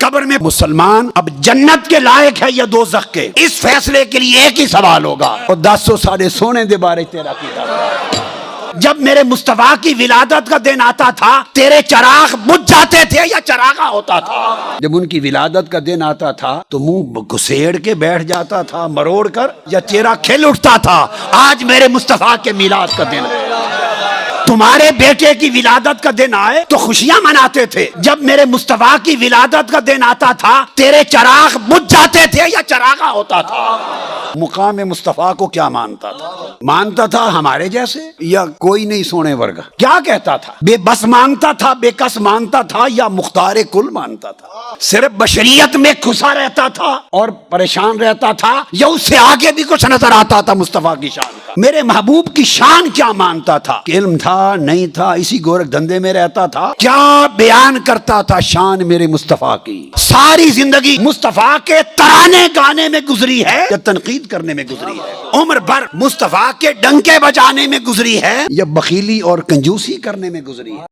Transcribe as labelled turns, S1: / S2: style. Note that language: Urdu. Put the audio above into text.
S1: قبر میں مسلمان اب جنت کے لائق ہے یا دوزخ کے، اس فیصلے کے لیے ایک ہی سوال ہوگا، اور 10 ساڑھے سونے دے بارے تیرا کیتا۔ جب میرے مصطفیٰ کی ولادت کا دن آتا تھا تیرے چراغ بجھ جاتے تھے یا چراغا ہوتا تھا؟ جب ان کی ولادت کا دن آتا تھا تو منہ گھسیڑ کے بیٹھ جاتا تھا مروڑ کر، یا چہرہ کھل اٹھتا تھا؟ آج میرے مصطفیٰ کے میلاد کا دن ہے، تمہارے بیٹے کی ولادت کا دن آئے تو خوشیاں مناتے تھے، جب میرے مصطفیٰ کی ولادت کا دن آتا تھا تیرے چراغ بجھ جاتے تھے یا چراغا ہوتا تھا؟ مقام مصطفیٰ کو کیا مانتا تھا؟ مانتا تھا ہمارے جیسے یا کوئی نہیں سونے ورگا؟ کیا کہتا تھا؟ بے بس مانتا تھا، بے کس مانتا تھا، یا مختار کل مانتا تھا؟ صرف بشریت میں کھسا رہتا تھا اور پریشان رہتا تھا، یا اس سے آگے بھی کچھ نظر آتا تھا مصطفیٰ کی شان کا؟ میرے محبوب کی شان کیا مانتا تھا؟ علم تھا نہیں تھا، اسی گورکھ دھندے میں رہتا تھا؟ کیا بیان کرتا تھا شان میرے مصطفیٰ کی؟ ساری زندگی مصطفیٰ کے ترانے گانے میں گزری ہے یا تنقید کرنے میں گزری ہے؟ عمر بھر مصطفیٰ کے ڈنکے بجانے میں گزری ہے یا بخیلی اور کنجوسی کرنے میں گزری ہے؟